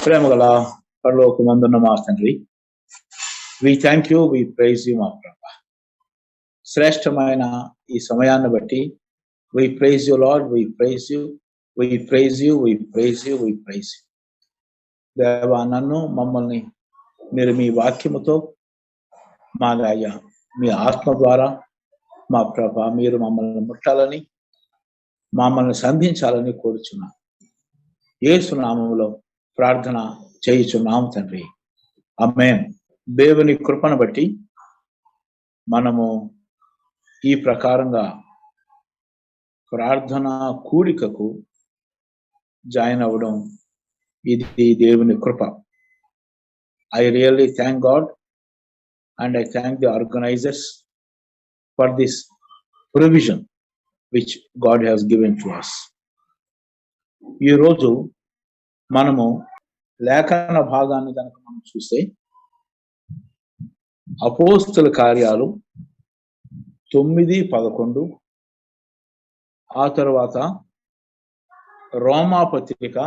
ప్రేమగల పరలోకమందున్న మా తండ్రి, we thank you, we praise you మా ప్రభా. శ్రేష్టమైన ఈ సమయాన్ని బట్టి we praise you lord, we praise you, we praise you, we praise you, we praise you. దేవా, నన్ను మమ్మల్ని మీరు మీ వాక్యముతో మా గాయ మీ ఆత్మ ద్వారా మా ప్రభా మీరు మమ్మల్ని ముట్టాలని, మమ్మల్ని సంధించాలని కోరుచున్నాం. యేసు నామములో ప్రార్థన చేయుచున్నాం తండ్రి, ఆమేన్. దేవుని కృపను బట్టి మనము ఈ ప్రకారంగా ప్రార్థన కూడికకు జాయిన్ అవ్వడం ఇది దేవుని కృప. I really thank God and I thank the organisers for this provision which God has given to us. ఈరోజు మనము లేఖన భాగాన్ని కనుక మనం చూస్తే అపోస్తుల కార్యాలు 9:11, ఆ తర్వాత రోమా పత్రిక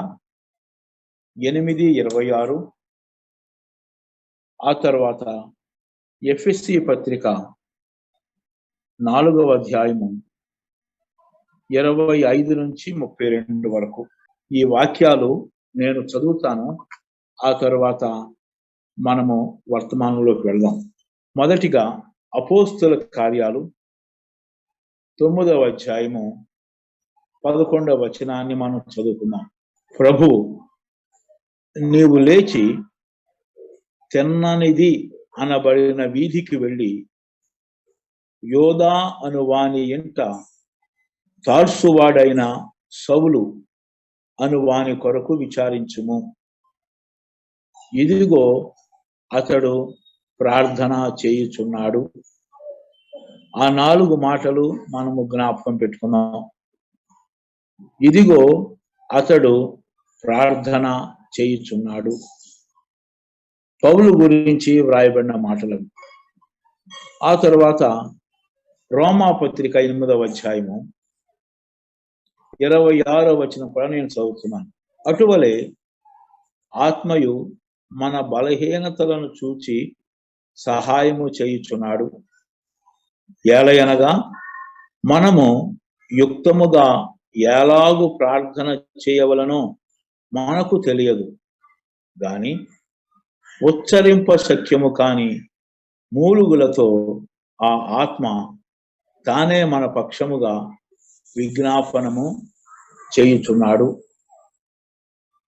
8:26, ఆ తర్వాత ఎఫెసీ పత్రిక 4వ అధ్యాయము 25 నుంచి 32 వరకు. ఈ వాక్యాలు నేను చదువుతాను, ఆ తర్వాత మనము వర్తమానంలోకి వెళ్దాం. మొదటిగా అపోస్తుల కార్యాలు 9వ అధ్యాయము 11వ వచనాన్ని మనం చదువుకుందాం. ప్రభు, నీవు లేచి తెన్ననిది అనబడిన వీధికి వెళ్ళి యోదా అను వాని ఇంట తార్సువాడైన సౌలు అను వాని కొరకు విచారించుము. ఇదిగో అతడు ప్రార్థన చేయుచున్నాడు. ఆ 4 మాటలు మనము జ్ఞాపకం పెట్టుకున్నాం. ఇదిగో అతడు ప్రార్థన చేయుచున్నాడు. పౌలు గురించి వ్రాయబడిన మాటలు. ఆ తర్వాత రోమా పత్రిక 8వ అధ్యాయము 26వ వచనం కూడా నేను చదువుతున్నాను. అటువలే ఆత్మయు మన బలహీనతలను చూచి సహాయము చేయుచున్నాడు. ఏలయనగా మనము యుక్తముగా ఎలాగు ప్రార్థన చేయవలనో మనకు తెలియదు గాని ఉచ్చరింప శక్యము కాని మూలుగులతో ఆ ఆత్మ తానే మన పక్షముగా విజ్ఞాపనము చేయుచున్నాడు.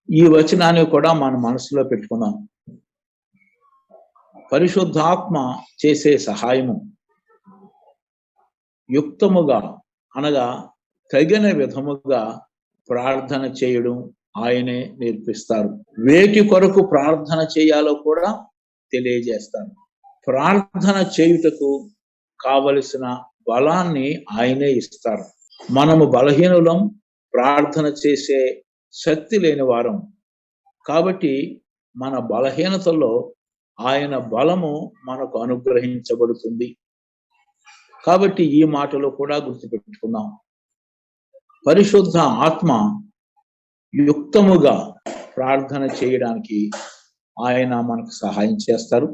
ఈ వచనాన్ని కూడా మన మనసులో పెట్టుకున్నాం. పరిశుద్ధాత్మ చేసే సహాయము యుక్తముగా అనగా తగిన విధముగా ప్రార్థన చేయడం ఆయనే నేర్పిస్తారు. వేటి కొరకు ప్రార్థన చేయాలో కూడా తెలియజేస్తారు. ప్రార్థన చేయుటకు కావలసిన బలాన్ని ఆయనే ఇస్తారు. మనము బలహీనులం, ప్రార్థన చేసే శక్తి లేని వారం. కాబట్టి మన బలహీనతలో ఆయన బలము మనకు అనుగ్రహించబడుతుంది. కాబట్టి ఈ మాటలో కూడా గుర్తుపెట్టుకుందాం. పరిశుద్ధ ఆత్మ యుక్తముగా ప్రార్థన చేయడానికి ఆయన మనకు సహాయం చేస్తారు.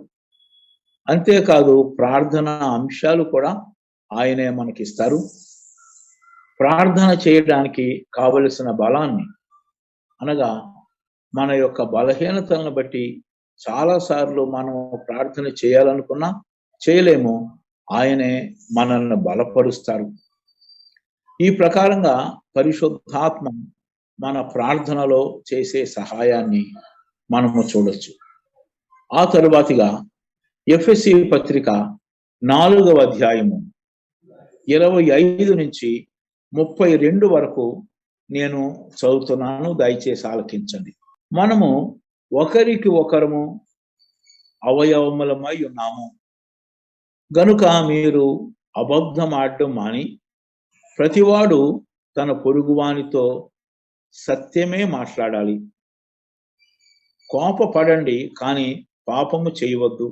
అంతేకాదు ప్రార్థన అంశాలు కూడా ఆయనే మనకిస్తారు. ప్రార్థన చేయడానికి కావలసిన బలాన్ని అనగా మన యొక్క బలహీనతలను బట్టి చాలాసార్లు మనం ప్రార్థన చేయాలనుకున్నా చేయలేము. ఆయనే మనల్ని బలపరుస్తారు. ఈ ప్రకారంగా పరిశుద్ధాత్మ మన ప్రార్థనలో చేసే సహాయాన్ని మనము చూడొచ్చు. ఆ తరువాతిగా ఎఫెసీ పత్రిక 4వ అధ్యాయము 25 నుంచి 32 వరకు నేను చదువుతున్నాను, దయచేసి ఆలకించండి. మనము ఒకరికి ఒకరము అవయవములమై ఉన్నాము గనుక మీరు అబద్ధమాడడం మాని ప్రతివాడు తన పొరుగువానితో సత్యమే మాట్లాడాలి. కోపపడండి కానీ పాపము చేయవద్దు.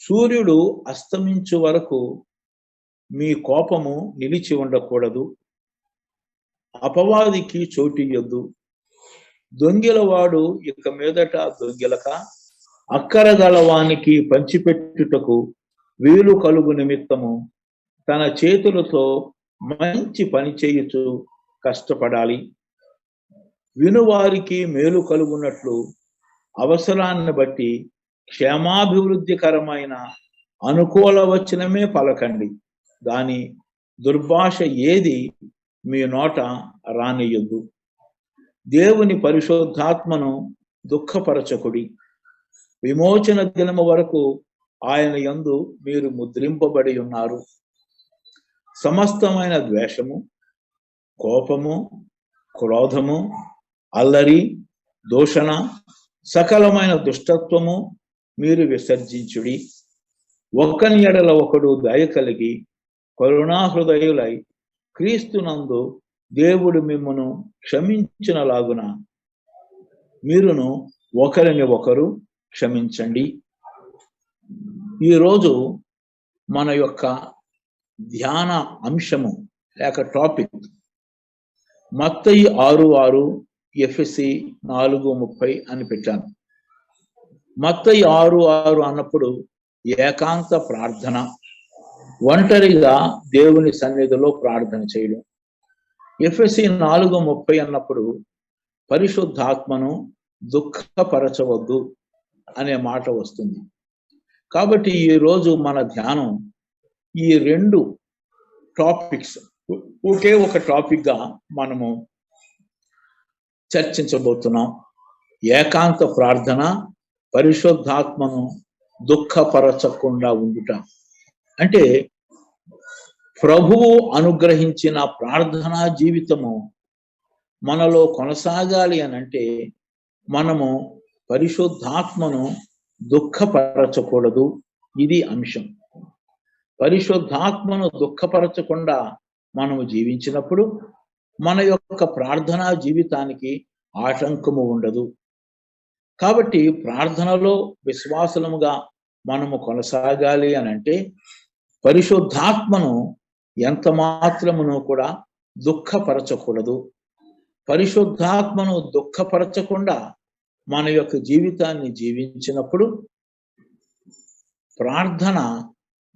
సూర్యుడు అస్తమించు వరకు మీ కోపము నిలిచి ఉండకూడదు. అపవాదికి చోటియ్యొద్దు. దొంగిలవాడు ఇక మీదట దొంగిలక అక్కరగలవానికి పంచిపెట్టుటకు వీలు కలుగు నిమిత్తము తన చేతులతో మంచి పని చేయుచు కష్టపడాలి. వినువారికి మేలు కలుగునట్లు అవసరాన్ని బట్టి క్షేమాభివృద్ధికరమైన అనుకూల వచనమే పలకండి. దాని దుర్భాష ఏది మీ నోట రానియొద్దు. దేవుని పరిశుద్ధాత్మను దుఃఖపరచకుడి. విమోచన దినము వరకు ఆయన యందు మీరు ముద్రింపబడి ఉన్నారు. సమస్తమైన ద్వేషము, కోపము, క్రోధము, అల్లరి, దూషణ, సకలమైన దుష్టత్వము మీరు విసర్జించుడి. ఒకని ఎడల ఒకడు దయ కలిగి కరుణాహృదయులై క్రీస్తునందు దేవుడు మిమ్మును క్షమించినలాగున మీరును ఒకరిని ఒకరు క్షమించండి. ఈరోజు మన యొక్క ధ్యాన అంశము లేక టాపిక్ మత్తయి 6:6, ఎఫెసీ 4:30 అని పెట్టాను. మత్తయి 6:6 అన్నప్పుడు ఏకాంత ప్రార్థన, ఒంటరిగా దేవుని సన్నిధిలో ప్రార్థన చేయడం. ఎఫెసీ 4:30 అన్నప్పుడు పరిశుద్ధాత్మను దుఃఖపరచవద్దు అనే మాట వస్తుంది. కాబట్టి ఈరోజు మన ధ్యానం ఈ రెండు టాపిక్స్ ఒకే ఒక టాపిక్ గా మనము చర్చించబోతున్నాం. ఏకాంత ప్రార్థన, పరిశుద్ధాత్మను దుఃఖపరచకుండా ఉండుట. అంటే ప్రభువు అనుగ్రహించిన ప్రార్థనా జీవితము మనలో కొనసాగాలి అని అంటే మనము పరిశుద్ధాత్మను దుఃఖపరచకూడదు. ఇది అంశం. పరిశుద్ధాత్మను దుఃఖపరచకుండా మనము జీవించినప్పుడు మన యొక్క ప్రార్థనా జీవితానికి ఆటంకము ఉండదు. కాబట్టి ప్రార్థనలో విశ్వాసముగా మనము కొనసాగాలి అని అంటే పరిశుద్ధాత్మను ఎంత మాత్రమును కూడా దుఃఖపరచకూడదు. పరిశుద్ధాత్మను దుఃఖపరచకుండా మన యొక్క జీవితాన్ని జీవించినప్పుడు ప్రార్థన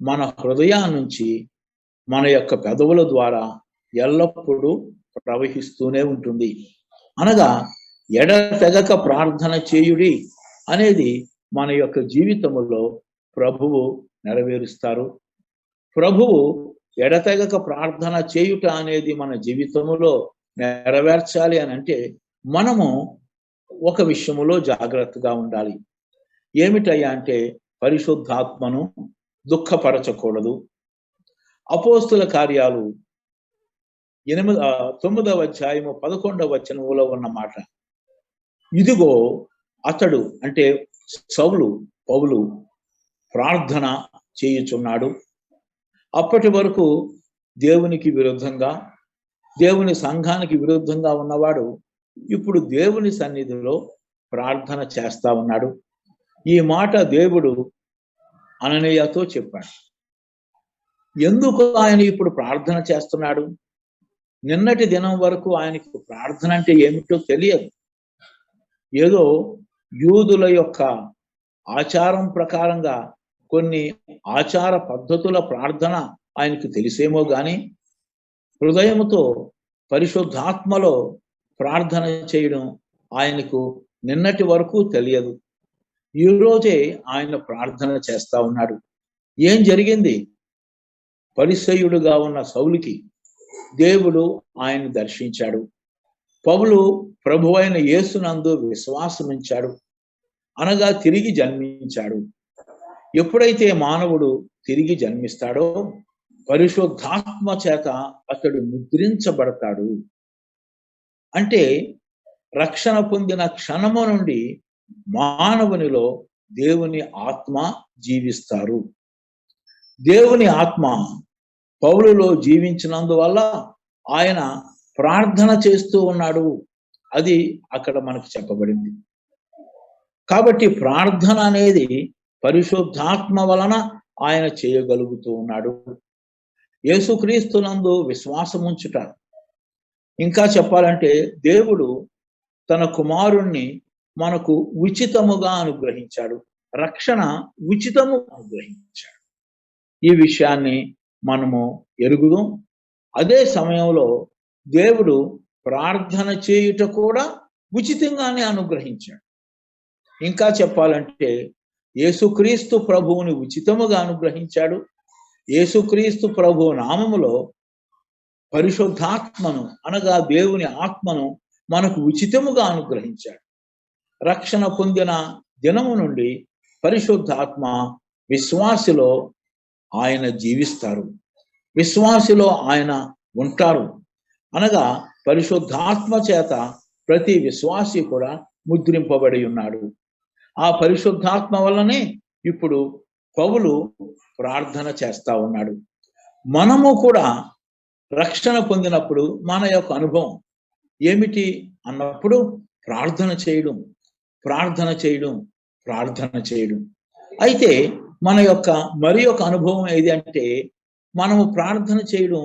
మన హృదయం నుంచి మన యొక్క పెదవుల ద్వారా ఎల్లప్పుడూ ప్రవహిస్తూనే ఉంటుంది. అనగా ఎడతెగక ప్రార్థన చేయుడి అనేది మన యొక్క జీవితములో ప్రభువు నెరవేరుస్తారు. ప్రభువు ఎడతెగక ప్రార్థన చేయుట అనేది మన జీవితములో నెరవేర్చాలి అని అంటే మనము ఒక విషయములో జాగ్రత్తగా ఉండాలి. ఏమిటయ్యా అంటే పరిశుద్ధాత్మను దుఃఖపరచకూడదు. అపోస్తుల కార్యాలు 9వ అధ్యాయము 11వ వచనములో ఉన్న మాట, ఇదిగో అతడు అంటే పౌలు ప్రార్థన చేయుచున్నాడు. అప్పటి వరకు దేవునికి విరుద్ధంగా, దేవుని సంఘానికి విరుద్ధంగా ఉన్నవాడు ఇప్పుడు దేవుని సన్నిధిలో ప్రార్థన చేస్తా ఉన్నాడు. ఈ మాట దేవుడు అననీయతో చెప్పాడు. ఎందుకు ఆయన ఇప్పుడు ప్రార్థన చేస్తున్నాడు? నిన్నటి దినం వరకు ఆయనకి ప్రార్థన అంటే ఏమిటో తెలియదు. ఏదో యూదుల యొక్క ఆచారం ప్రకారంగా కొన్ని ఆచార పద్ధతుల ప్రార్థన ఆయనకు తెలిసేమో గాని హృదయముతో పరిశుద్ధాత్మలో ప్రార్థన చేయడం ఆయనకు నిన్నటి వరకు తెలియదు. ఈ రోజే ఆయన ప్రార్థన చేస్తా ఉన్నాడు. ఏం జరిగింది? పరిసయ్యుడుగా ఉన్న సౌలుకి దేవుడు ఆయన దర్శించాడు. పౌలు ప్రభువైన యేసునందు విశ్వాసముంచాడు, అనగా తిరిగి జన్మించాడు. ఎప్పుడైతే మానవుడు తిరిగి జన్మిస్తాడో పరిశుద్ధాత్మ చేత అతడు ముద్రించబడతాడు. అంటే రక్షణ పొందిన క్షణము నుండి మానవునిలో దేవుని ఆత్మ జీవిస్తారు. దేవుని ఆత్మ పౌలులో జీవించినందువల్ల ఆయన ప్రార్థన చేస్తూ ఉన్నాడు. అది అక్కడ మనకు చెప్పబడింది. కాబట్టి ప్రార్థన అనేది పరిశుద్ధాత్మ వలన ఆయన చేయగలుగుతూ ఉన్నాడు. యేసుక్రీస్తునందు విశ్వాసముంచుట, ఇంకా చెప్పాలంటే దేవుడు తన కుమారుణ్ణి మనకు ఉచితముగా అనుగ్రహించాడు. రక్షణ ఉచితము అనుగ్రహించాడు. ఈ విషయాన్ని మనము ఎరుగుదాం. అదే సమయంలో దేవుడు ప్రార్థన చేయుట కూడా ఉచితంగానే అనుగ్రహించాడు. ఇంకా చెప్పాలంటే యేసుక్రీస్తు ప్రభువుని ఉచితముగా అనుగ్రహించాడు. యేసుక్రీస్తు ప్రభు నామములో పరిశుద్ధాత్మను అనగా దేవుని ఆత్మను మనకు ఉచితముగా అనుగ్రహించాడు. రక్షణ పొందిన దినము నుండి పరిశుద్ధాత్మ విశ్వాసిలో ఆయన జీవిస్తారు, విశ్వాసిలో ఆయన ఉంటారు. అనగా పరిశుద్ధాత్మ చేత ప్రతి విశ్వాసి కూడా ముద్రింపబడి ఉన్నాడు. ఆ పరిశుద్ధాత్మ వల్లనే ఇప్పుడు పౌలు ప్రార్థన చేస్తా ఉన్నాడు. మనము కూడా రక్షణ పొందినప్పుడు మన యొక్క అనుభవం ఏమిటి అన్నప్పుడు ప్రార్థన చేయడం, ప్రార్థన చేయడం, ప్రార్థన చేయడం. అయితే మన యొక్క మరి ఒక అనుభవం ఏది అంటే మనము ప్రార్థన చేయడం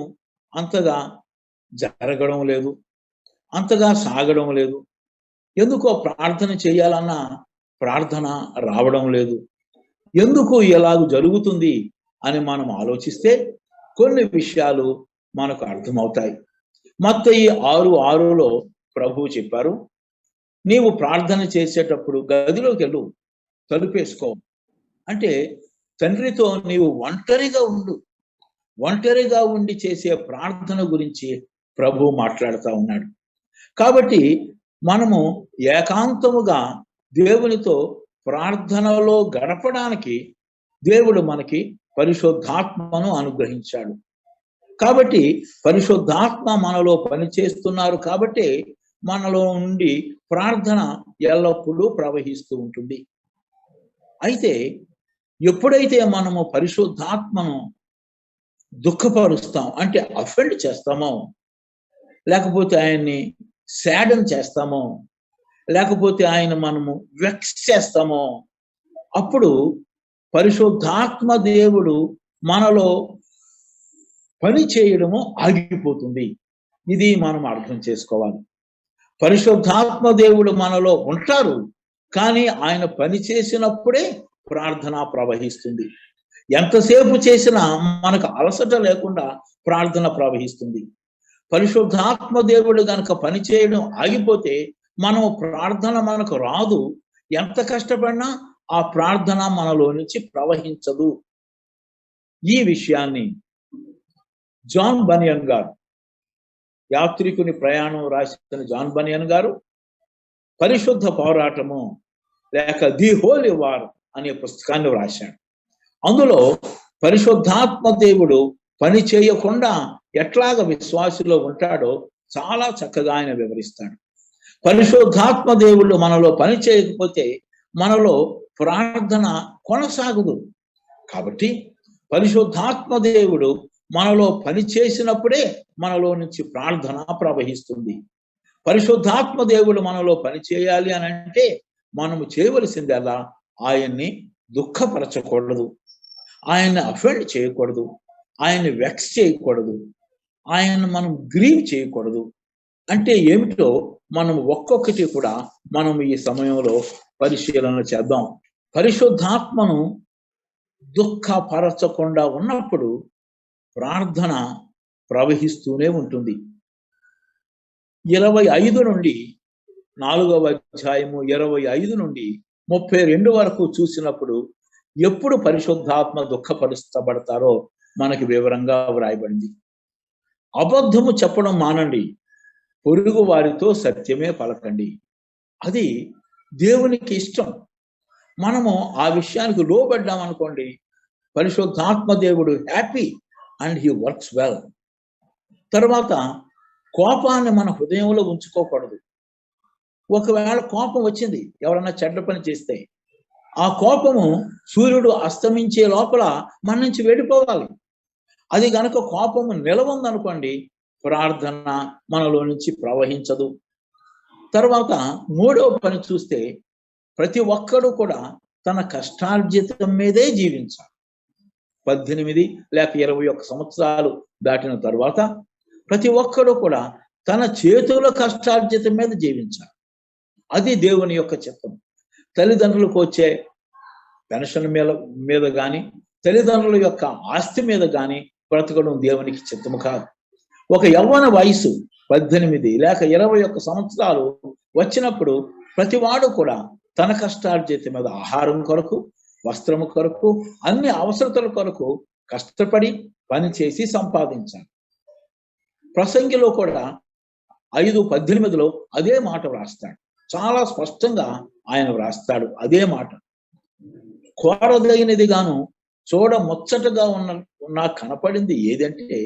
అంతగా జరగడం లేదు, అంతగా సాగడం లేదు. ఎందుకో ప్రార్థన చేయాలన్నా ప్రార్థన రావడం లేదు. ఎందుకు ఎలాగ జరుగుతుంది అని మనం ఆలోచిస్తే కొన్ని విషయాలు మనకు అర్థమవుతాయి. మత్తయి 6:6లో ప్రభువు చెప్పారు, నీవు ప్రార్థన చేసేటప్పుడు గదిలోకి వెళ్ళు, తలుపేసుకో. అంటే తండ్రితో నీవు ఒంటరిగా ఉండు. ఒంటరిగా ఉండి చేసే ప్రార్థన గురించి ప్రభువు మాట్లాడుతూ ఉన్నాడు. కాబట్టి మనము ఏకాంతముగా దేవునితో ప్రార్థనలో గడపడానికి దేవుడు మనకి పరిశుద్ధాత్మను అనుగ్రహించాడు. కాబట్టి పరిశుద్ధాత్మ మనలో పనిచేస్తున్నారు కాబట్టి మనలో నుండి ప్రార్థన ఎల్లప్పుడూ ప్రవహిస్తూ ఉంటుంది. అయితే ఎప్పుడైతే మనము పరిశుద్ధాత్మను దుఃఖపరుస్తాం అంటే అఫెండ్ చేస్తామో, లేకపోతే ఆయన్ని సాడన్ చేస్తామో, లేకపోతే ఆయన మనము వెక్స్ చేస్తామో, అప్పుడు పరిశుద్ధాత్మ దేవుడు మనలో పని చేయడము ఆగిపోతుంది. ఇది మనం అర్థం చేసుకోవాలి. పరిశుద్ధాత్మ దేవుడు మనలో ఉంటారు, కానీ ఆయన పని చేసినప్పుడే ప్రార్థన ప్రవహిస్తుంది. ఎంతసేపు చేసినా మనకు అలసట లేకుండా ప్రార్థన ప్రవహిస్తుంది. పరిశుద్ధాత్మ దేవుడు గనక పని చేయడం ఆగిపోతే మనం ప్రార్థన మనకు రాదు. ఎంత కష్టపడినా ఆ ప్రార్థన మనలో నుంచి ప్రవహించదు. ఈ విషయాన్ని జాన్ బనియన్ గారు, యాత్రికుని ప్రయాణం రాసిన జాన్ బనియన్ గారు పరిశుద్ధ పోరాటము లేక ది హోలీ వార్ అనే పుస్తకాన్ని వ్రాశాడు. అందులో పరిశుద్ధాత్మ దేవుడు పని చేయకుండా ఎట్లాగ విశ్వాసిలో ఉంటాడో చాలా చక్కగా ఆయన వివరిస్తాడు. పరిశుద్ధాత్మ దేవుడు మనలో పని చేయకపోతే మనలో ప్రార్థన కొనసాగదు. కాబట్టి పరిశుద్ధాత్మ దేవుడు మనలో పని చేసినప్పుడే మనలో నుంచి ప్రార్థన ప్రవహిస్తుంది. పరిశుద్ధాత్మ దేవుడు మనలో పని చేయాలి అని అంటే మనము చేయవలసింది అలా ఆయన్ని దుఃఖపరచకూడదు, ఆయన్ని అఫెండ్ చేయకూడదు, ఆయన్ని వెక్స్ చేయకూడదు, ఆయన్ని మనం గ్రీవ్ చేయకూడదు. అంటే ఏమిటో మనం ఒక్కొక్కటి కూడా మనం ఈ సమయంలో పరిశీలన చేద్దాం. పరిశుద్ధాత్మను దుఃఖపరచకుండా ఉన్నప్పుడు ప్రార్థన ప్రవహిస్తూనే ఉంటుంది. 25 నుండి 4వ అధ్యాయము 25 నుండి 32 వరకు చూసినప్పుడు ఎప్పుడు పరిశుద్ధాత్మ దుఃఖపరుస్తబడతారో మనకి వివరంగా వ్రాయబడింది. అబద్ధము చెప్పడం మానండి, పొరుగు వారితో సత్యమే పలకండి. అది దేవునికి ఇష్టం. మనము ఆ విషయానికి లోబడ్డాం అనుకోండి, పరిశుద్ధాత్మ దేవుడు happy and he works well. తర్వాత కోపాన్ని మన హృదయంలో ఉంచుకోకూడదు. ఒకవేళ కోపం వచ్చింది, ఎవరన్నా చెడ్డ పని చేస్తే ఆ కోపము సూర్యుడు అస్తమించే లోపల మన నుంచి వెళ్ళిపోవాలి. అది గనక కోపము నిలవందనుకోండి, ప్రార్థన మనలో నుంచి ప్రవహించదు. తర్వాత 3వ పని చూస్తే ప్రతి ఒక్కడు కూడా తన కష్టార్జితం మీదే జీవించాలి. 18 లేక 21 సంవత్సరాలు దాటిన తర్వాత ప్రతి ఒక్కడు కూడా తన చేతుల కష్టార్జితం మీద జీవించాలి. అది దేవుని యొక్క చిత్తం. తల్లిదండ్రులకు వచ్చే పెన్షన్ మీద కానీ, తల్లిదండ్రుల యొక్క ఆస్తి మీద కానీ బ్రతకడం దేవునికి చిత్తము కాదు. ఒక యవ్వన వయసు 18 లేక 21 సంవత్సరాలు వచ్చినప్పుడు ప్రతివాడు కూడా తన కష్టార్జిత మీద ఆహారం కొరకు, వస్త్రము కొరకు, అన్ని అవసరతల కొరకు కష్టపడి పనిచేసి సంపాదించాలి. ప్రసంగిలో కూడా 5:18 అదే మాట వ్రాస్తాడు. చాలా స్పష్టంగా ఆయన వ్రాస్తాడు అదే మాట. కోరదగినది గాను చూడ ముచ్చటగా నాకు కనపడింది ఏదంటే,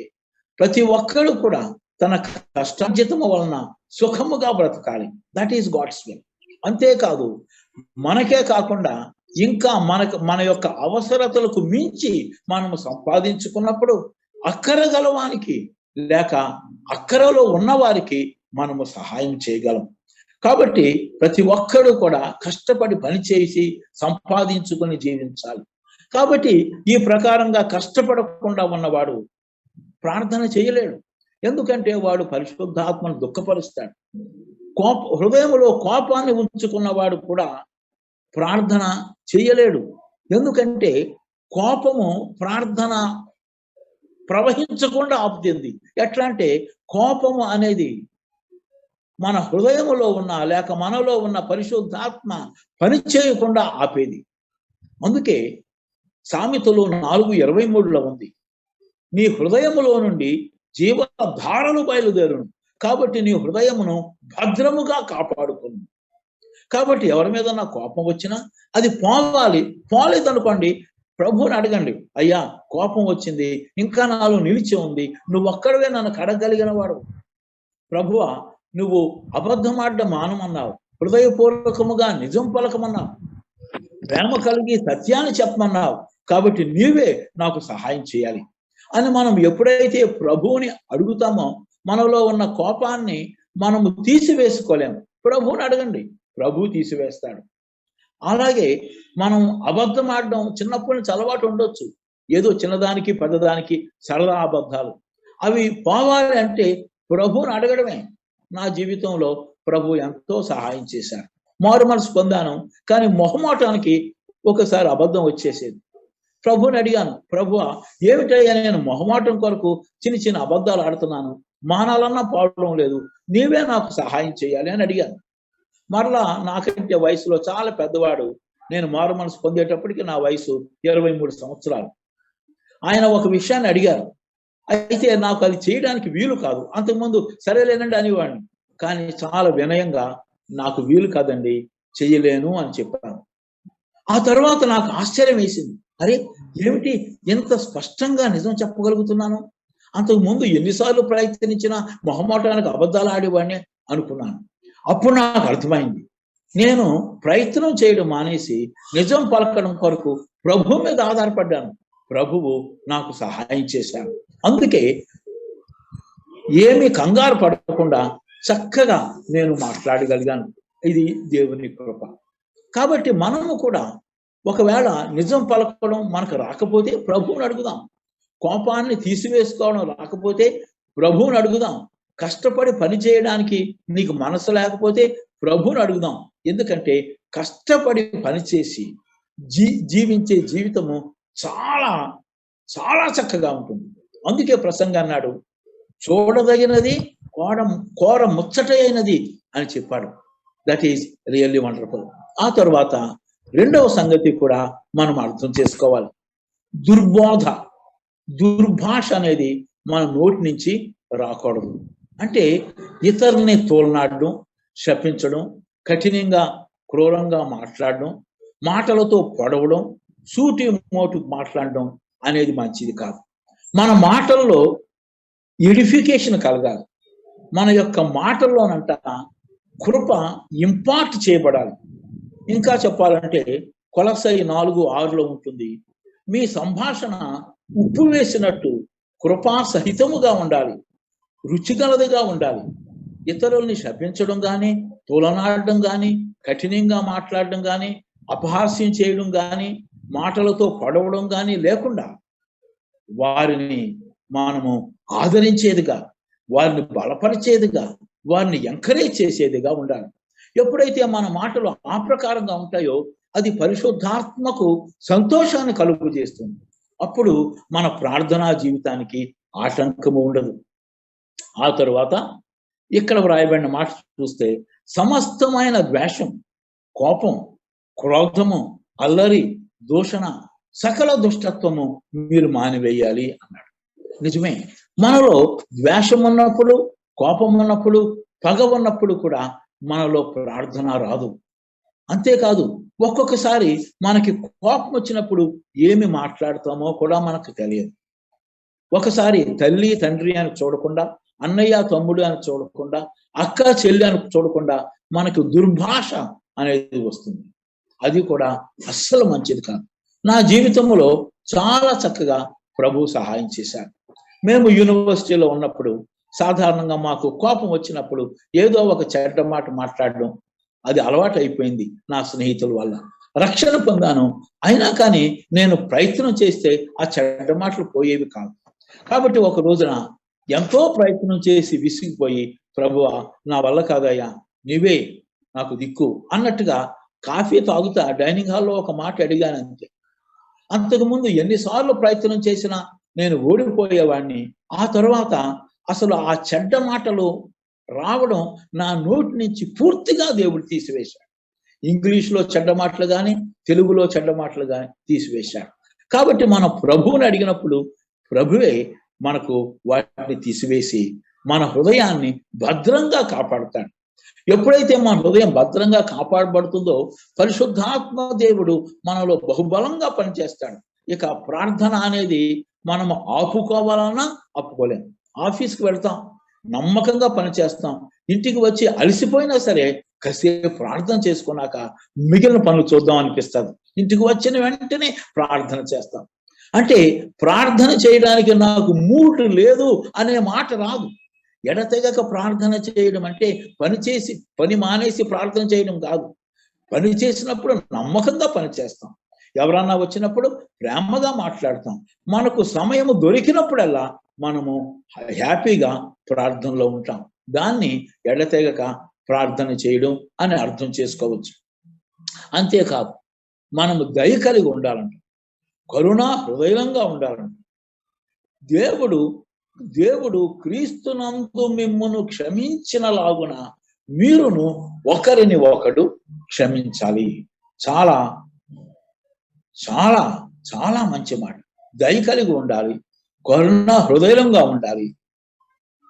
ప్రతి ఒక్కరు కూడా తన కష్టార్జితము వలన సుఖముగా బ్రతకాలి. That is God's will. అంతేకాదు, మనకే కాకుండా ఇంకా మన యొక్క అవసరతలకు మించి మనము సంపాదించుకున్నప్పుడు అక్కర గలవానికి లేక అక్కరలో ఉన్నవారికి మనము సహాయం చేయగలం. కాబట్టి ప్రతి ఒక్కరు కూడా కష్టపడి పనిచేసి సంపాదించుకొని జీవించాలి. కాబట్టి ఈ ప్రకారంగా కష్టపడకుండా ఉన్నవాడు ప్రార్థన చేయలేడు. ఎందుకంటే వాడు పరిశుద్ధాత్మను దుఃఖపరుస్తాడు. హృదయంలో కోపాన్ని ఉంచుకున్నవాడు కూడా ప్రార్థన చేయలేడు. ఎందుకంటే కోపము ప్రార్థన ప్రవహించకుండా ఆపుతుంది. ఎట్లా అంటే, కోపము అనేది మన హృదయములో ఉన్న లేక మనలో ఉన్న పరిశుద్ధాత్మ పనిచేయకుండా ఆపేది. అందుకే సామెతలు 4:23 ఉంది, నీ హృదయములో నుండి జీవధారలు బయలుదేరును, కాబట్టి నీ హృదయమును భద్రముగా కాపాడుకును. కాబట్టి ఎవరి మీద నా కోపం వచ్చినా అది పోలేదనుకోండి, ప్రభువుని అడగండి, అయ్యా కోపం వచ్చింది, ఇంకా నాలో నిలిచి ఉంది, నువ్వు ఒక్కడవే నన్ను కడగలిగిన వాడు. ప్రభువా, నువ్వు అబద్ధమాడ్డం మానమన్నావు, హృదయపూర్వకముగా నిజం పలకమన్నావు, ప్రేమ కలిగి సత్యాన్ని చెప్పమన్నావు, కాబట్టి నీవే నాకు సహాయం చేయాలి అని మనం ఎప్పుడైతే ప్రభువుని అడుగుతామో మనలో ఉన్న కోపాన్ని మనము తీసివేసుకోలేము. ప్రభువుని అడగండి, ప్రభువు తీసివేస్తాడు. అలాగే మనం అబద్ధం ఆడడం చిన్నప్పటి నుంచి అలవాటు ఉండొచ్చు, ఏదో చిన్నదానికి పెద్దదానికి సరదా అబద్ధాలు. అవి పోవాలి అంటే ప్రభువుని అడగడమే. నా జీవితంలో ప్రభు ఎంతో సహాయం చేశారు, మారు మనసు పొందాను, కానీ మొహమాటానికి ఒకసారి అబద్ధం వచ్చేసేది. ప్రభుని అడిగాను, ప్రభువా ఏమిటయ్యా నేను మొహమాటం కొరకు చిన్న చిన్న అబద్ధాలు ఆడుతున్నాను, మానాలన్నా పోవడం లేదు, నీవే నాకు సహాయం చేయాలి అని అడిగాను. మరలా నాకంటే వయసులో చాలా పెద్దవాడు, నేను మారు మనసు పొందేటప్పటికి నా వయసు 23 సంవత్సరాలు. ఆయన ఒక విషయాన్ని అడిగారు, అయితే నాకు అది చేయడానికి వీలు కాదు. అంతకుముందు సరేలేనండి అనేవాడిని, కానీ చాలా వినయంగా నాకు వీలు కాదండి, చెయ్యలేను అని చెప్పాను. ఆ తర్వాత నాకు ఆశ్చర్యం వేసింది, అరే ఏమిటి ఎంత స్పష్టంగా నిజం చెప్పగలుగుతున్నాను, అంతకు ముందు ఎన్నిసార్లు ప్రయత్నించినా మొహమాటానికి అబద్ధాలు ఆడేవాడిని అనుకున్నాను. అప్పుడు నాకు అర్థమైంది, నేను ప్రయత్నం చేయడం మానేసి నిజం పలకడం కొరకు ప్రభు మీద ఆధారపడ్డాను. ప్రభువు నాకు సహాయం చేశాడు. అందుకే ఏమీ కంగారు పడకుండా చక్కగా నేను మాట్లాడగలిగాను. ఇది దేవుని కృప. కాబట్టి మనము కూడా ఒకవేళ నిజం పలకడం మనకు రాకపోతే ప్రభువుని అడుగుదాం, కోపాన్ని తీసివేసుకోవడం రాకపోతే ప్రభువుని అడుగుదాం, కష్టపడి పని చేయడానికి నీకు మనసు లేకపోతే ప్రభువుని అడుగుదాం. ఎందుకంటే కష్టపడి పనిచేసి జీవించే జీవితము చాలా చాలా చక్కగా ఉంటుంది. అందుకే ప్రసంగం అన్నాడు, చూడదగినది కోర ముచ్చట అయినది అని చెప్పాడు. That is really wonderful. ఆ తర్వాత రెండవ సంగతి కూడా మనం అర్థం చేసుకోవాలి. దుర్భాష అనేది మన నోటి నుంచి రాకూడదు. అంటే ఇతరుల్ని తోలనాడడం, శపించడం, కఠినంగా క్రూరంగా మాట్లాడడం, మాటలతో పొడవడం, సూటి మోటు మాట్లాడడం అనేది మంచిది కాదు. మన మాటల్లో ఎడిఫికేషన్ కలగాలి. మన యొక్క మాటల్లోనంట కృప ఇంపార్ట్ చేయబడాలి. ఇంకా చెప్పాలంటే కొలస్సై 4:6 ఉంటుంది, మీ సంభాషణ ఉప్పు వేసినట్టు కృపా సహితముగా ఉండాలి, రుచిగలదిగా ఉండాలి. ఇతరుల్ని శపించడం కానీ, తోలనాడడం కానీ, కఠినంగా మాట్లాడడం కానీ, అపహాస్యం చేయడం కానీ, మాటలతో పడవడం కానీ లేకుండా వారిని మనము ఆదరించేదిగా, వారిని బలపరిచేదిగా, వారిని ఎంకరేజ్ చేసేదిగా ఉండాలి. ఎప్పుడైతే మన మాటలు ఆ ప్రకారంగా ఉంటాయో అది పరిశుద్ధాత్మకు సంతోషాన్ని కలుగు చేస్తుంది. అప్పుడు మన ప్రార్థనా జీవితానికి ఆటంకము ఉండదు. ఆ తరువాత ఇక్కడ వ్రాయబడిన మాట చూస్తే సమస్తమైన ద్వేషం, కోపం, క్రోధము, అల్లరి, దూషణ, సకల దుష్టత్వము మీరు మానివేయాలి అన్నాడు. నిజమే, మనలో ద్వేషం ఉన్నప్పుడు, కోపం ఉన్నప్పుడు, పగ ఉన్నప్పుడు కూడా మనలో ప్రార్థన రాదు. అంతేకాదు, ఒక్కొక్కసారి మనకి కోపం వచ్చినప్పుడు ఏమి మాట్లాడతామో కూడా మనకు తెలియదు. ఒకసారి తల్లి తండ్రి అని చూడకుండా, అన్నయ్య తమ్ముడు అని చూడకుండా, అక్క చెల్లి అని చూడకుండా మనకు దుర్భాష అనేది వస్తుంది. అది కూడా అస్సలు మంచిది కాదు. నా జీవితంలో చాలా చక్కగా ప్రభు సహాయం చేశారు. మేము యూనివర్సిటీలో ఉన్నప్పుడు సాధారణంగా మాకు కోపం వచ్చినప్పుడు ఏదో ఒక చెడ్డ మాట మాట్లాడడం అది అలవాటు అయిపోయింది. నా స్నేహితుల వల్ల రక్షణ పొందాను. అయినా కానీ నేను ప్రయత్నం చేస్తే ఆ చెడ్డ మాటలు పోయేవి కాదు. కాబట్టి ఒక రోజున ఎంతో ప్రయత్నం చేసి విసిగిపోయి, ప్రభువా నా వల్ల కాదయ్యా, నీవే నాకు దిక్కు అన్నట్టుగా కాఫీ తాగుతా డైనింగ్ హాల్లో ఒక మాట అడిగాను అంతే. అంతకుముందు ఎన్నిసార్లు ప్రయత్నం చేసినా నేను ఓడిపోయేవాడిని. ఆ తర్వాత అసలు ఆ చెడ్డ మాటలు రావడం నా నోటి నుంచి పూర్తిగా దేవుడు తీసివేశాడు. ఇంగ్లీష్లో చెడ్డ మాటలు కానీ, తెలుగులో చెడ్డ మాటలు కానీ తీసివేశాడు. కాబట్టి మన ప్రభువుని అడిగినప్పుడు ప్రభువే మనకు వాటిని తీసివేసి మన హృదయాన్ని భద్రంగా కాపాడుతాడు. ఎప్పుడైతే మన హృదయం భద్రంగా కాపాడబడుతుందో పరిశుద్ధాత్మ దేవుడు మనలో బహుబలంగా పనిచేస్తాడు. ఇక ప్రార్థన అనేది మనం ఆపుకోవాలన్నా ఆపుకోలేం. ఆఫీస్కి వెళ్తాం, నమ్మకంగా పనిచేస్తాం, ఇంటికి వచ్చి అలసిపోయినా సరే కాసేపు ప్రార్థన చేసుకున్నాక మిగిలిన పనులు చూద్దాం అనిపిస్తుంది. ఇంటికి వచ్చిన వెంటనే ప్రార్థన చేస్తాం. అంటే ప్రార్థన చేయడానికి నాకు మూడ్ లేదు అనే మాట రాదు. ఎడతెగక ప్రార్థన చేయడం అంటే పని మానేసి ప్రార్థన చేయడం కాదు. పని చేసినప్పుడు నమ్మకంగా పని చేస్తాం. ఎవరన్నా వచ్చినప్పుడు ప్రేమగా మాట్లాడతాం. మనకు సమయం దొరికినప్పుడల్లా మనము హ్యాపీగా ప్రార్థనలో ఉంటాం. దాన్ని ఎడతెగక ప్రార్థన చేయడం అని అర్థం చేసుకోవచ్చు. అంతేకాదు, మనము దయ కలిగి ఉండాలంట, కరుణా హృదయంగా ఉండాలంట. దేవుడు క్రీస్తునందు మిమ్మును క్షమించినలాగున మీరును ఒకరిని ఒకడు క్షమించాలి. చాలా చాలా చాలా మంచి మాట. దయ కలిగి ఉండాలి, కరుణా హృదయంగా ఉండాలి.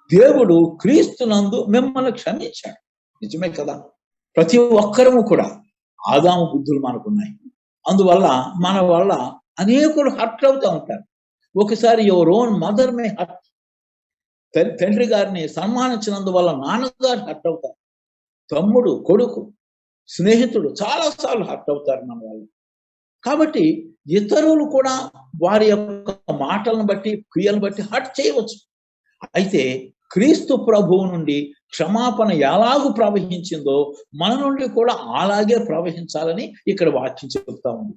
దేవుడు క్రీస్తునందు మిమ్మల్ని క్షమించాడు. నిజమే కదా. ప్రతి ఒక్కరము కూడా ఆదాము బుద్ధులు మనకున్నాయి. అందువల్ల మన వల్ల అనేకులు హర్ట్ అవుతూ ఉంటారు. ఒకసారి your own mother May hurt. తండ్రి గారిని సన్మానించినందువల్ల నాన్నగారు హర్ట్ అవుతారు. తమ్ముడు, కొడుకు, స్నేహితుడు చాలాసార్లు హర్ట్ అవుతారు మన వాళ్ళు. కాబట్టి ఇతరులు కూడా వారి యొక్క మాటలను బట్టి, క్రియలను బట్టి హర్ట్ చేయవచ్చు. అయితే క్రీస్తు ప్రభువు నుండి క్షమాపణ ఎలాగూ ప్రవహించిందో మన నుండి కూడా అలాగే ప్రవహించాలని ఇక్కడ వాక్యం చెప్తా ఉంది.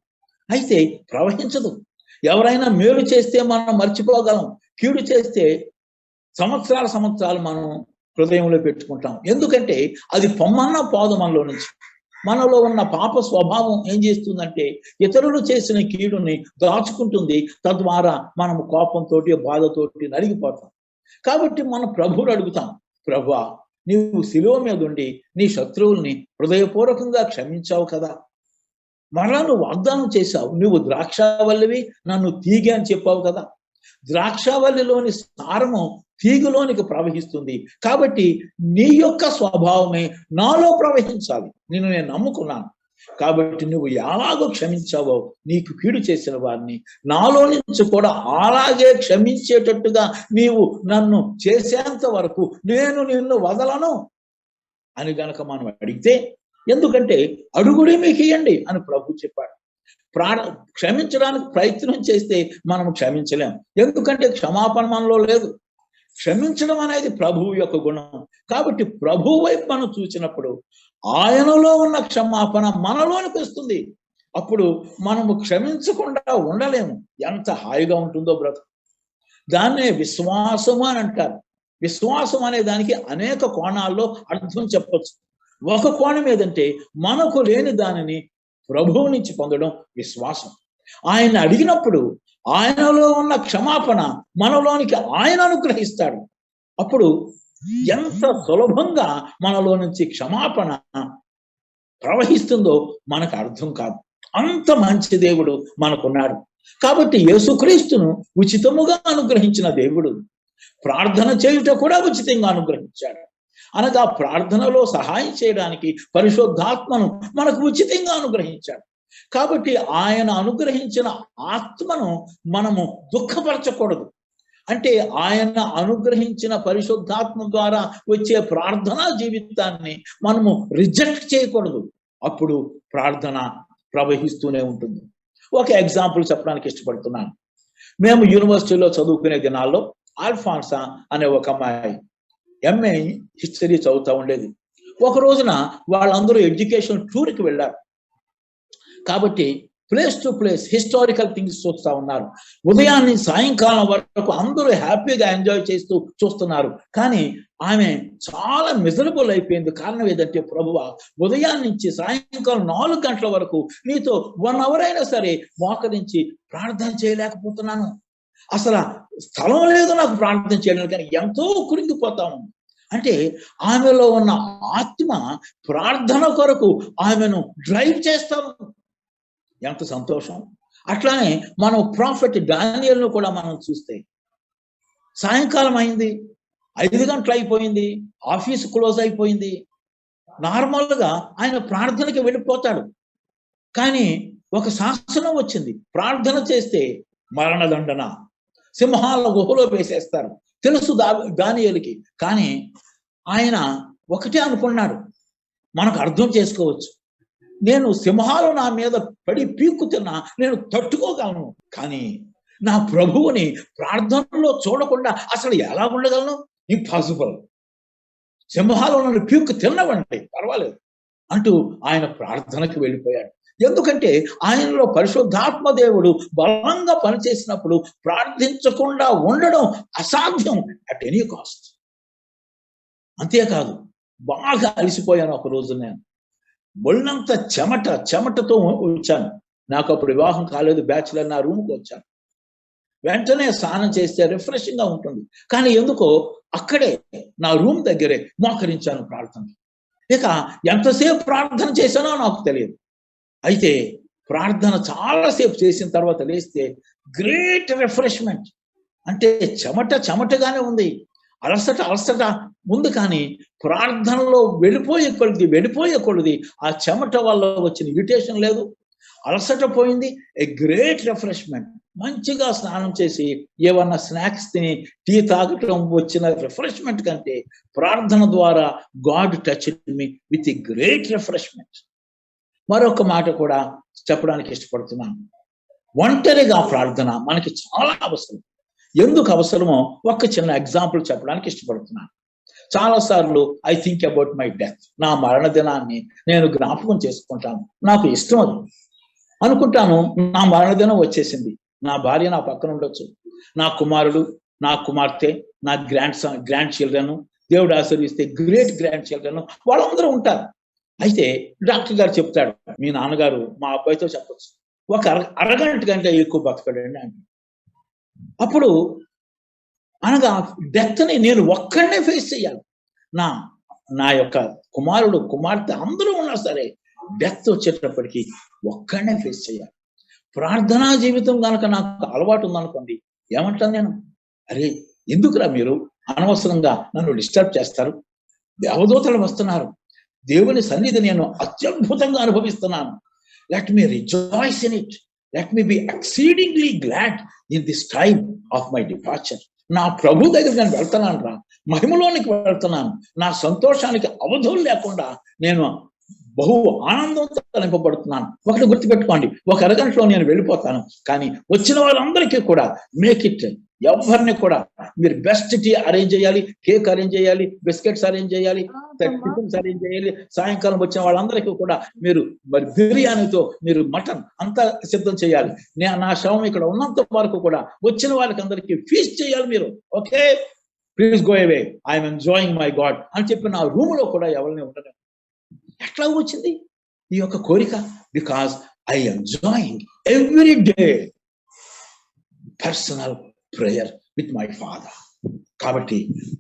అయితే ప్రవహించదు. ఎవరైనా మేలు చేస్తే మనం మర్చిపోగలం, కీడు చేస్తే సంవత్సరాలు మనం హృదయంలో పెట్టుకుంటాం. ఎందుకంటే అది పొమ్మన్న పోదు మనలో నుంచి. మనలో ఉన్న పాప స్వభావం ఏం చేస్తుందంటే ఇతరులు చేసిన కీడుని దాచుకుంటుంది. తద్వారా మనము కోపంతో, బాధతోటి నలిగిపోతాం. కాబట్టి మన ప్రభువుని అడుగుతాం, ప్రభువా నీవు శిలువ మీద ఉండి నీ శత్రువుల్ని హృదయపూర్వకంగా క్షమించావు కదా, మరలా నువ్వు వాగ్దానం చేశావు, నువ్వు ద్రాక్షావల్లివి, నన్ను తీగ అని చెప్పావు కదా. ద్రాక్షావల్లిలోని సారము తీగలోనికి ప్రవహిస్తుంది. కాబట్టి నీ యొక్క స్వభావమే నాలో ప్రవహించాలి. నేను నమ్ముకున్నాను. కాబట్టి నువ్వు ఎలాగో క్షమించావో నీకు కీడు చేసిన వారిని నాలో నుంచి కూడా అలాగే క్షమించేటట్టుగా నీవు నన్ను చేసేంత వరకు నేను నిన్ను వదలను అని గనక మనం అడిగితే, ఎందుకంటే అడుగుడి మీకు ఇయ్యండి అని ప్రభు చెప్పాడు. క్షమించడానికి ప్రయత్నం చేస్తే మనం క్షమించలేం. ఎందుకంటే క్షమాపణ మనలో లేదు. క్షమించడం అనేది ప్రభువు యొక్క గుణం. కాబట్టి ప్రభువు వైపు మనం చూసినప్పుడు ఆయనలో ఉన్న క్షమాపణ మనలోనికి వస్తుంది. అప్పుడు మనము క్షమించకుండా ఉండలేము. ఎంత హాయిగా ఉంటుందో బ్రతుకు. దాన్నే విశ్వాసము అని అంటారు. విశ్వాసం అనే దానికి అనేక కోణాల్లో అర్థం చెప్పచ్చు. ఒక కోణం ఏదంటే మనకు లేని దానిని ప్రభువు నుంచి పొందడం విశ్వాసం. ఆయన అడిగినప్పుడు ఆయనలో ఉన్న క్షమాపణ మనలోనికి ఆయన అనుగ్రహిస్తాడు. అప్పుడు ఎంత సులభంగా మనలో నుంచి క్షమాపణ ప్రవహిస్తుందో మనకు అర్థం కాదు. అంత మంచి దేవుడు మనకున్నాడు. కాబట్టి యేసుక్రీస్తును ఉచితముగా అనుగ్రహించిన దేవుడు ప్రార్థన చేయుట కూడా ఉచితంగా అనుగ్రహించాడు. అనగా ప్రార్థనలో సహాయం చేయడానికి పరిశుద్ధాత్మను మనకు ఉచితంగా అనుగ్రహించాడు. కాబట్టి ఆయన అనుగ్రహించిన ఆత్మను మనము దుఃఖపరచకూడదు. అంటే ఆయన అనుగ్రహించిన పరిశుద్ధాత్మ ద్వారా వచ్చే ప్రార్థనా జీవితాన్ని మనము రిజెక్ట్ చేయకూడదు. అప్పుడు ప్రార్థన ప్రవహిస్తూనే ఉంటుంది. ఒక ఎగ్జాంపుల్ చెప్పడానికి ఇష్టపడుతున్నాను. మేము యూనివర్సిటీలో చదువుకునే దినాల్లో ఆల్ఫాన్సా అనే ఒక అమ్మాయి ఎంఏ హిస్టరీ చదువుతూ ఉండేది. ఒక రోజున వాళ్ళందరూ ఎడ్యుకేషన్ టూర్కి వెళ్ళారు. కాబట్టి place to place historical things చూస్తూ ఉన్నారు. ఉదయాన్ని సాయంకాలం వరకు అందరూ హ్యాపీగా ఎంజాయ్ చేస్తూ చూస్తున్నారు. కానీ ఆమె చాలా మిజరబుల్ అయిపోయింది. కారణం ఏదంటే, ప్రభువా, ఉదయాన్ని నుంచి సాయంకాలం 4 గంటల వరకు నీతో 1 hour అయినా సరే మోకరించి ప్రార్థన చేయలేకపోతున్నాను. అసలు స్థలం లేదు నాకు ప్రార్థన చేయడానికి, కానీ ఎంతో కురింగిపోతాము. అంటే ఆమెలో ఉన్న ఆత్మ ప్రార్థన కొరకు ఆమెను డ్రైవ్ చేస్తాము. ఎంత సంతోషం! అట్లానే మనం ప్రాఫెట్ దానియేలును కూడా మనం చూస్తే, సాయంకాలం అయింది, 5 గంటలు అయిపోయింది, ఆఫీస్ క్లోజ్ అయిపోయింది. నార్మల్గా ఆయన ప్రార్థనకి వెళ్ళిపోతాడు. కానీ ఒక శాసనం వచ్చింది, ప్రార్థన చేస్తే మరణదండన, సింహాల గుహలో వేసేస్తారు. తెలుసు దానియేలుకి. కానీ ఆయన ఒకటే అనుకున్నాడు, మనకు అర్థం చేసుకోవచ్చు, నేను సింహాలు నా మీద పడి పీక్కుతున్నా నేను తట్టుకోగలను, కానీ నా ప్రభువుని ప్రార్థనలో చూడకుండా అసలు ఎలా ఉండగలను? ఇంపాసిబుల్. సింహాలు నన్ను పీక్కు తిన్నవండి, పర్వాలేదు అంటూ ఆయన ప్రార్థనకి వెళ్ళిపోయాడు. ఎందుకంటే ఆయనలో పరిశుద్ధాత్మ దేవుడు బలంగా పనిచేసినప్పుడు ప్రార్థించకుండా ఉండడం అసాధ్యం అట్ ఎనీ కాస్ట్. అంతేకాదు, బాగా అలసిపోయాను. ఒక రోజు నేను ఒళ్ళంతా చెమటతో వచ్చాను. నాకు అప్పుడు వివాహం కాలేదు, బ్యాచులర్. నా రూమ్కి వచ్చాను. వెంటనే స్నానం చేస్తే రిఫ్రెషింగ్ గా ఉంటుంది. కానీ ఎందుకో అక్కడే నా రూమ్ దగ్గరే మోకరించాను ప్రార్థన. ఇక ఎంతసేపు ప్రార్థన చేశానో నాకు తెలియదు. అయితే ప్రార్థన చాలాసేపు చేసిన తర్వాత లేస్తే గ్రేట్ రిఫ్రెష్మెంట్. అంటే చెమటగానే ఉంది, అలసట ఉంది. కానీ ప్రార్థనలో వెళ్ళిపోయే కొలది ఆ చెమట వల్ల వచ్చిన ఇరిటేషన్ లేదు, అలసట పోయింది. A great refreshment. మంచిగా స్నానం చేసి ఏమన్నా స్నాక్స్ తిని టీ తాగటం వచ్చిన రిఫ్రెష్మెంట్ కంటే ప్రార్థన ద్వారా God touch me with a great refreshment. మరొక మాట కూడా చెప్పడానికి ఇష్టపడుతున్నాను. ఒంటరిగా ప్రార్థన మనకి చాలా అవసరం. ఎందుకు అవసరమో ఒక చిన్న ఎగ్జాంపుల్ చెప్పడానికి ఇష్టపడుతున్నాను. చాలాసార్లు I think about my death. నా మరణ దినాన్ని నేను జ్ఞాపకం చేసుకుంటాను. నాకు ఇష్టం అది అనుకుంటాను. నా మరణదినం వచ్చేసింది, నా భార్య నా పక్కన ఉండొచ్చు, నా కుమారుడు, నా కుమార్తె, నా గ్రాండ్ చిల్డ్రన్, దేవుడు ఆశీర్వదిస్తే గ్రేట్ గ్రాండ్ చిల్డ్రన్, వాళ్ళందరూ ఉంటారు. అయితే డాక్టర్ గారు చెప్తాడు, మీ నాన్నగారు మా అబ్బాయితో చెప్పచ్చు, ఒక అరగంట కంటే ఎక్కువ బతకడండి అంటే. అప్పుడు అనగా డెత్ని నేను ఒక్కడనే ఫేస్ చేయాలి. నా యొక్క కుమారుడు, కుమార్తె అందరూ ఉన్నా సరే డెత్ వచ్చేటప్పటికి ఒక్కడనే ఫేస్ చేయాలి. ప్రార్థనా జీవితం కనుక నాకు అలవాటు ఉందనుకోండి, ఏమంటాను నేను, అరే ఎందుకురా మీరు అనవసరంగా నన్ను డిస్టర్బ్ చేస్తారు, దేవదూతలు వస్తున్నారు, దేవుని సన్నిధి నేను అత్యద్భుతంగా అనుభవిస్తున్నాను, let me rejoice in it, let me be exceedingly glad in this time of my departure. నా ప్రభు దగ్గర నేను వెళ్తున్నాను రా, మహిమలోనికి వెళ్తున్నాను, నా సంతోషానికి అవధులు లేకుండా నేను బహు ఆనందంతో నింపబడుతున్నాను. ఒకటి గుర్తుపెట్టుకోండి, ఒక అరగంటలో నేను వెళ్ళిపోతాను, కానీ వచ్చిన వాళ్ళందరికీ కూడా మేక్ ఇట్. ఎవరిని కూడా మీరు బెస్ట్ టీ అరేంజ్ చేయాలి, కేక్ అరేంజ్ చేయాలి, బిస్కెట్స్ అరేంజ్ చేయాలి, టిఫిన్స్ అరేంజ్ చేయాలి. సాయంకాలం వచ్చిన వాళ్ళందరికీ కూడా మీరు మరి బిర్యానీతో మీరు మటన్ అంతా సిద్ధం చేయాలి. నా శవం ఇక్కడ ఉన్నంత వరకు కూడా వచ్చిన వాళ్ళకి అందరికీ ఫీస్ట్ చేయాలి మీరు. Okay, please go away, I'm enjoying my God అని చెప్పి నా రూమ్ లో కూడా ఎవరిని ఉండను. ఎట్లా వచ్చింది ఈ యొక్క కోరిక? Because I enjoying every day personal prayer with my father. కాబట్టి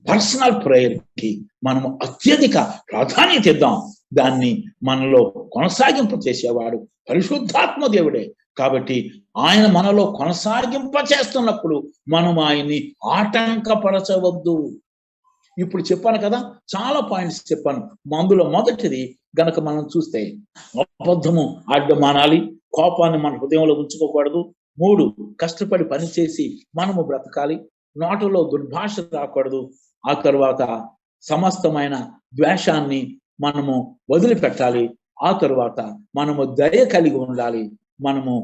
పర్సనల్ ప్రేయర్ కి మనము అత్యధిక ప్రాధాన్యత ఇద్దాం. దాన్ని మనలో కొనసాగింపు చేసేవాడు పరిశుద్ధాత్మ దేవుడే. కాబట్టి ఆయన మనలో కొనసాగింప చేస్తున్నప్పుడు మనం ఆయన్ని ఆటంకపరచవద్దు. ఇప్పుడు చెప్పాను కదా, చాలా పాయింట్స్ చెప్పాను. అందులో మొదటిది గనక మనం చూస్తే అబద్ధము అడ్డమానాలి, కోపాన్ని మన హృదయంలో ఉంచుకోకూడదు. 3, కష్టపడి పనిచేసి మనము బ్రతకాలి, నోటలో దుర్భాష రాకూడదు. ఆ తర్వాత సమస్తమైన ద్వేషాన్ని మనము వదిలిపెట్టాలి. ఆ తరువాత మనము దయ కలిగి ఉండాలి. మనము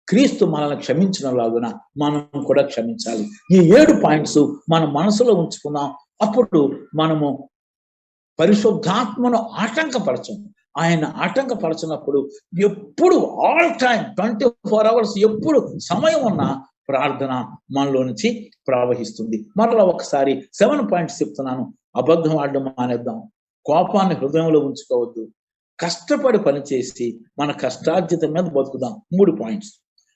క్రీస్తు మనల్ని క్షమించిన లాగున మనం కూడా క్షమించాలి. ఈ 7 పాయింట్స్ మన మనసులో ఉంచుకుందాం. అప్పుడు మనము పరిశుద్ధాత్మను ఆటంకపరచం. ఆయన ఆటంకపరచినప్పుడు ఎప్పుడు ఆల్ టైం 24 hours ఎప్పుడు సమయం ఉన్నా ప్రార్థన మనలో నుంచి ప్రవహిస్తుంది. మరలా ఒకసారి 7 పాయింట్స్ చెప్తున్నాను. అబద్ధం ఆడడం మానేద్దాం, కోపాన్ని హృదయంలో ఉంచుకోవద్దు, కష్టపడి పనిచేసి మన కష్టార్జిత మీద బతుకుదాం. 3 పాయింట్స్.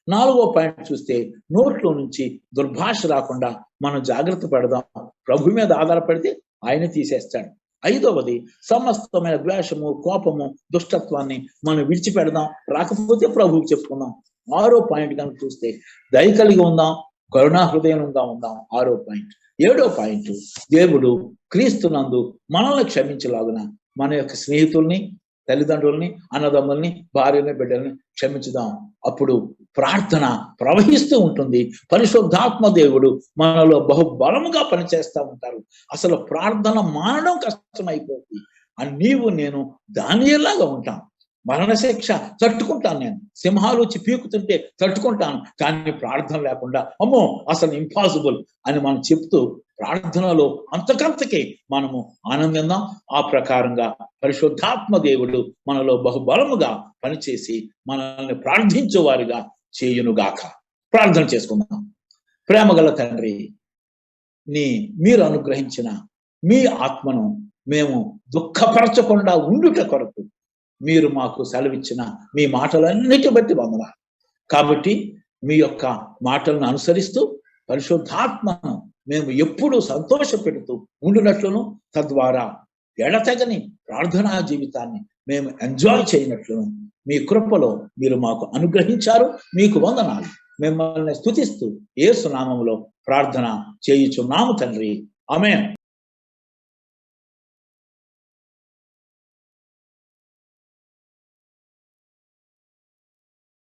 4వ పాయింట్ చూస్తే నోట్లో నుంచి దుర్భాష రాకుండా మనం జాగ్రత్త పడదాం. ప్రభు మీద ఆధారపడితే ఆయన తీసేస్తాడు. 5వది సమస్తమైన ద్వేషము, కోపము, దుష్టత్వాన్ని మనం విడిచిపెడదాం. రాకపోతే ప్రభువుకి చెప్పుకుందాం. 6వ పాయింట్ కనుక చూస్తే దయ కలిగి ఉందాం, కరుణా హృదయంగా ఉందాం. 6వ పాయింట్. 7వ పాయింట్, దేవుడు క్రీస్తునందు మనల్ని క్షమించలాగున మన యొక్క స్నేహితుల్ని, తల్లిదండ్రుల్ని, అన్నదమ్ముల్ని, భార్యని, బిడ్డల్ని క్షమించుదాం. అప్పుడు ప్రార్థన ప్రవహిస్తూ ఉంటుంది. పరిశుద్ధాత్మ దేవుడు మనలో బహుబలముగా పనిచేస్తూ ఉంటారు. అసలు ప్రార్థన మానడం కష్టమైపోతుంది. అని నీవు నేను దానియేలాగా ఉంటాం. మరణశిక్ష తట్టుకుంటాను, నేను సింహాలు వచ్చి పీకుతుంటే తట్టుకుంటాను, కానీ ప్రార్థన లేకుండా అమ్మో అసలు ఇంపాసిబుల్ అని మనం చెప్తూ ప్రార్థనలో అంతకంతకే మనము ఆనందిద్దాం. ఆ ప్రకారంగా పరిశుద్ధాత్మ దేవుడు మనలో బహుబలముగా పనిచేసి మనల్ని ప్రార్థించేవారిగా చేయునుగాక. ప్రార్థన చేసుకుందాం. ప్రేమగల తండ్రి, మీరు అనుగ్రహించిన మీ ఆత్మను మేము దుఃఖపరచకుండా ఉండుట కొరకు మీరు మాకు సెలవిచ్చిన మీ మాటలన్నిటి బట్టి వందనాలు. కాబట్టి మీ యొక్క మాటలను అనుసరిస్తూ పరిశుద్ధాత్మను మేము ఎప్పుడూ సంతోష పెడుతూ ఉండినట్లును, తద్వారా ఎడతెగని ప్రార్థనా జీవితాన్ని మేము ఎంజాయ్ చేయనట్లును మీ కృపలో మీరు మాకు అనుగ్రహించారు. మీకు వందనాలు. మిమ్మల్ని స్తుతిస్తూ యేసు నామములో ప్రార్థన చేయుచున్నాము తండ్రి. ఆమేన్.